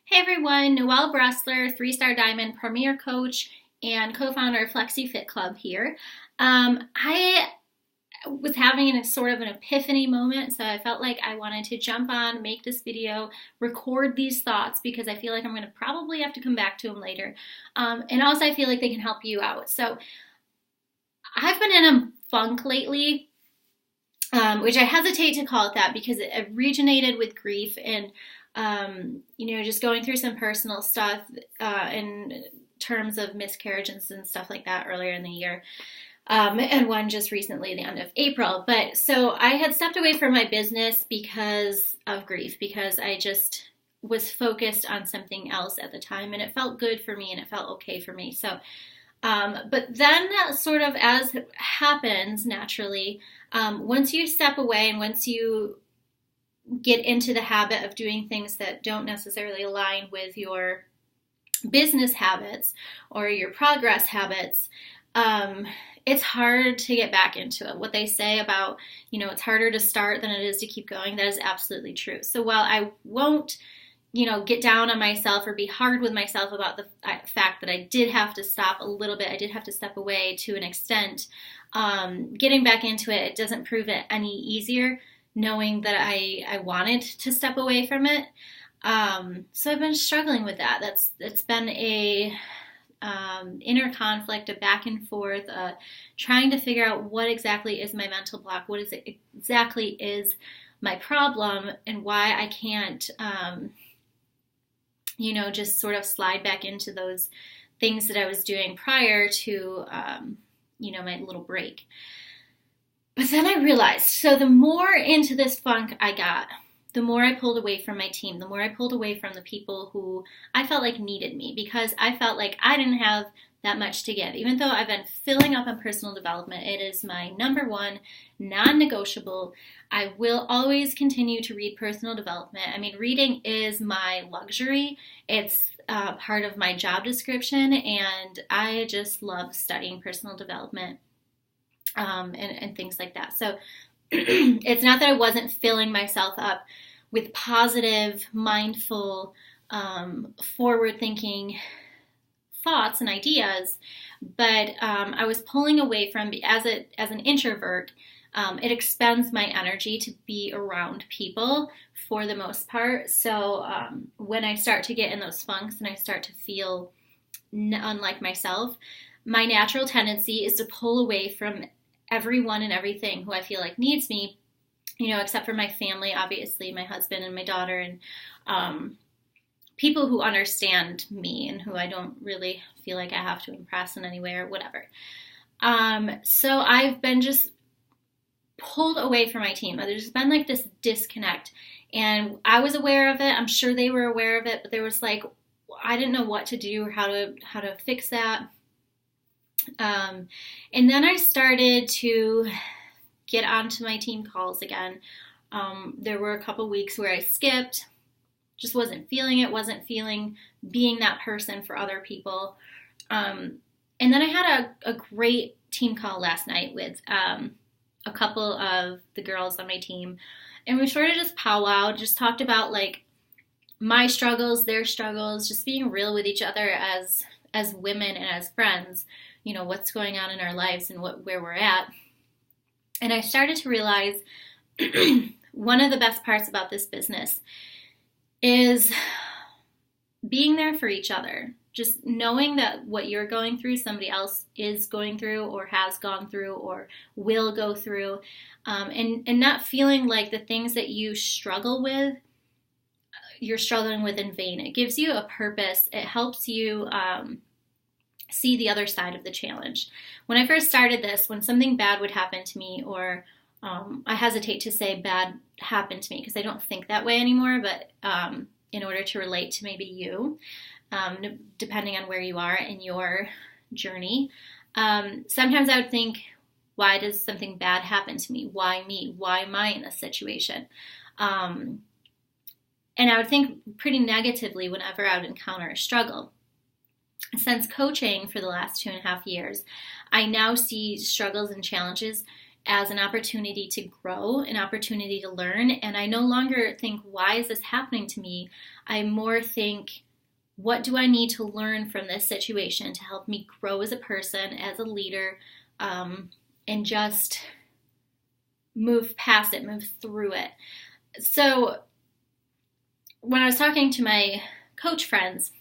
Hey everyone, Noelle Bressler, 3-star diamond premier coach and co-founder of Flexi Fit Club here. I was having a sort of an epiphany moment, so I felt like I wanted to jump on, make this video, record these thoughts because I feel like I'm going to probably have to come back to them later. And also I feel like they can help you out. So I've been in a funk lately, which I hesitate to call it that because it originated with grief and just going through some personal stuff in terms of miscarriages and stuff like that earlier in the year. And one just recently, the end of April. But so I had stepped away from my business because of grief, because I just was focused on something else at the time, and it felt good for me and it felt okay for me. So, but then sort of as happens naturally, once you step away and once you get into the habit of doing things that don't necessarily align with your business habits or your progress habits, it's hard to get back into it. What they say about, it's harder to start than it is to keep going, that is absolutely true. So while I won't, get down on myself or be hard with myself about the fact that I did have to stop a little bit, I did have to step away to an extent, getting back into it, it doesn't prove it any easier knowing that I wanted to step away from it. So I've been struggling with that. It's been a inner conflict, a back and forth, trying to figure out what exactly is my mental block, what exactly is my problem, and why I can't, just sort of slide back into those things that I was doing prior to, my little break. But then I realized, so the more into this funk I got, the more I pulled away from my team, the more I pulled away from the people who I felt like needed me, because I felt like I didn't have that much to give. Even though I've been filling up on personal development, it is my number one non-negotiable. I will always continue to read personal development. I mean, reading is my luxury. It's part of my job description, and I just love studying personal development. And things like that. So it's not that I wasn't filling myself up with positive, mindful, forward-thinking thoughts and ideas, but I was pulling away from, as an introvert, it expends my energy to be around people for the most part. So when I start to get in those funks and I start to feel unlike myself, my natural tendency is to pull away from everyone and everything who I feel like needs me, except for my family, obviously, my husband and my daughter, and people who understand me and who I don't really feel like I have to impress in any way or whatever. So I've been just pulled away from my team. There's been like this disconnect, and I was aware of it. I'm sure they were aware of it, but there was like, I didn't know what to do or how to fix that. And then I started to get onto my team calls again. There were a couple weeks where I skipped, just wasn't feeling it, wasn't feeling being that person for other people. And then I had a great team call last night with a couple of the girls on my team. And we sort of just powwowed, just talked about like my struggles, their struggles, just being real with each other as women and as friends. What's going on in our lives and where we're at. And I started to realize one of the best parts about this business is being there for each other. Just knowing that what you're going through, somebody else is going through or has gone through or will go through. And not feeling like the things that you struggle with, you're struggling with in vain. It gives you a purpose. It helps you see the other side of the challenge. When I first started this, when something bad would happen to me, or I hesitate to say bad happened to me because I don't think that way anymore, but in order to relate to maybe you, depending on where you are in your journey, sometimes I would think, why does something bad happen to me? Why me? Why am I in this situation? And I would think pretty negatively whenever I would encounter a struggle. Since coaching for the last 2.5 years, I now see struggles and challenges as an opportunity to grow, an opportunity to learn. And I no longer think, why is this happening to me? I more think, what do I need to learn from this situation to help me grow as a person, as a leader, and just move past it, move through it. So when I was talking to my coach friends,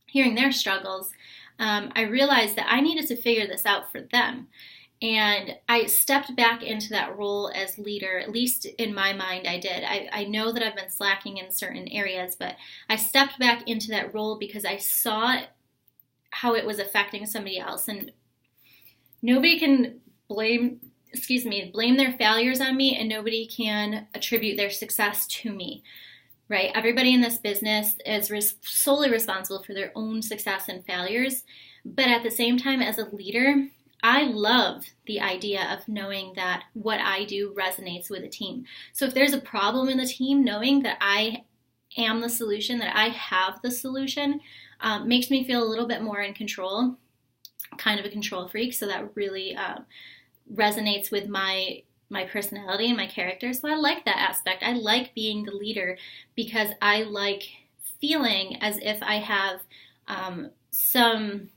hearing their struggles, I realized that I needed to figure this out for them. And I stepped back into that role as leader, at least in my mind I did. I know that I've been slacking in certain areas, but I stepped back into that role because I saw how it was affecting somebody else. And nobody can blame their failures on me, and nobody can attribute their success to me, right? Everybody in this business is solely responsible for their own success and failures. But at the same time, as a leader, I love the idea of knowing that what I do resonates with a team. So if there's a problem in the team, knowing that I am the solution, that I have the solution, makes me feel a little bit more in control, kind of a control freak. So that really resonates with my personality and my character. So I like that aspect. I like being the leader because I like feeling as if I have some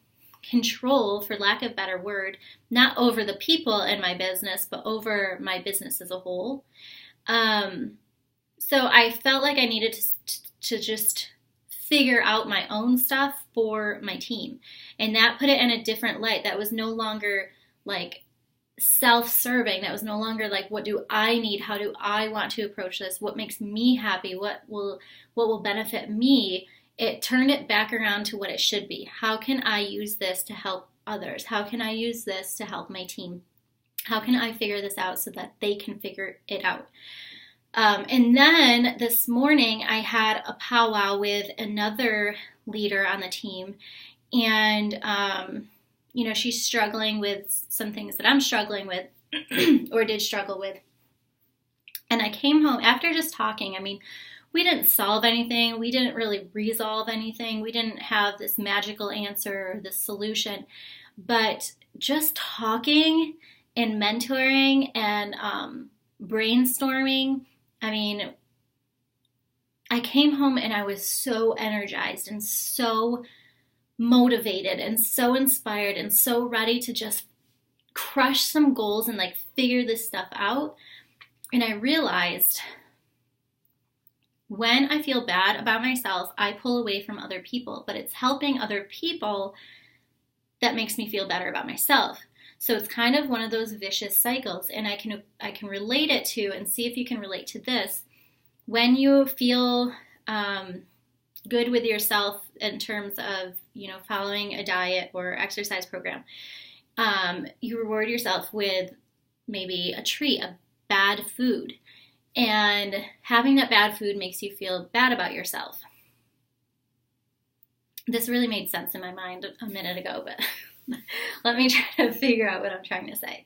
control, for lack of a better word, not over the people in my business, but over my business as a whole. So I felt like I needed to just figure out my own stuff for my team. And that put it in a different light. That was no longer like self-serving. That was no longer like, what do I need? How do I want to approach this? What makes me happy? What will benefit me? It turned it back around to what it should be. How can I use this to help others? How can I use this to help my team? How can I figure this out so that they can figure it out? And then this morning I had a powwow with another leader on the team, and she's struggling with some things that I'm struggling with or did struggle with. And I came home after just talking. I mean, we didn't solve anything. We didn't really resolve anything. We didn't have this magical answer or this solution. But just talking and mentoring and brainstorming, I mean, I came home and I was so energized and so motivated and so inspired and so ready to just crush some goals and like figure this stuff out. And I realized, when I feel bad about myself, I pull away from other people, but it's helping other people that makes me feel better about myself. So it's kind of one of those vicious cycles, and I can relate it to, and see if you can relate to this. When you feel good with yourself in terms of, following a diet or exercise program, you reward yourself with maybe a treat, a bad food. And having that bad food makes you feel bad about yourself. This really made sense in my mind a minute ago, but let me try to figure out what I'm trying to say.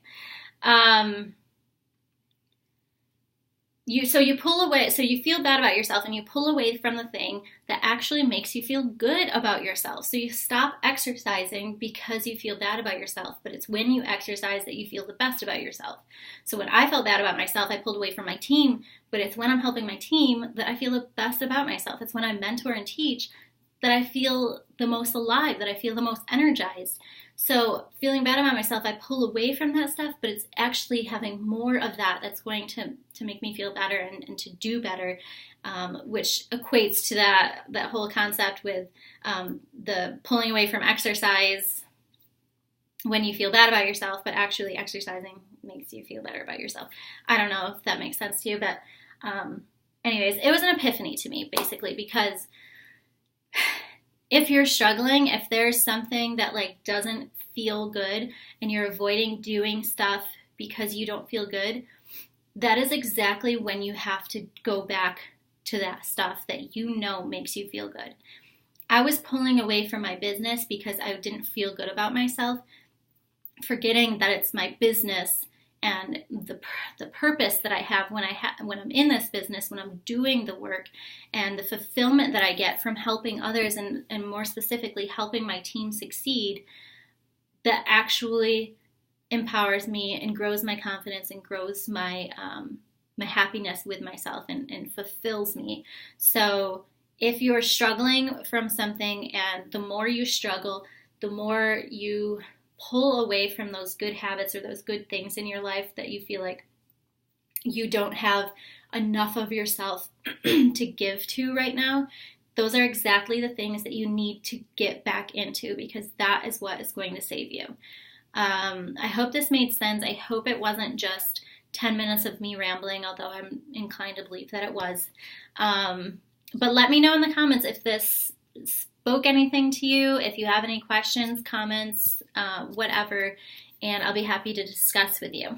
You pull away, so you feel bad about yourself and you pull away from the thing that actually makes you feel good about yourself. So you stop exercising because you feel bad about yourself, but it's when you exercise that you feel the best about yourself. So when I felt bad about myself, I pulled away from my team, but it's when I'm helping my team that I feel the best about myself. It's when I mentor and teach that I feel the most alive, that I feel the most energized. So feeling bad about myself, I pull away from that stuff, but it's actually having more of that that's going to make me feel better and to do better, which equates to that whole concept with the pulling away from exercise when you feel bad about yourself, but actually exercising makes you feel better about yourself. I don't know if that makes sense to you, but anyways, it was an epiphany to me, basically, because if you're struggling, if there's something that like doesn't feel good and you're avoiding doing stuff because you don't feel good, that is exactly when you have to go back to that stuff that makes you feel good. I was pulling away from my business because I didn't feel good about myself, forgetting that it's my business and the purpose that I have when I'm in this business, when I'm doing the work, and the fulfillment that I get from helping others and more specifically helping my team succeed, that actually empowers me and grows my confidence and grows my my happiness with myself and fulfills me. So if you're struggling from something, and the more you struggle, the more you pull away from those good habits or those good things in your life that you feel like you don't have enough of yourself to give to right now, those are exactly the things that you need to get back into, because that is what is going to save you. I hope this made sense. I hope it wasn't just 10 minutes of me rambling, although I'm inclined to believe that it was. But let me know in the comments if this spoke anything to you, if you have any questions, comments, whatever, and I'll be happy to discuss with you.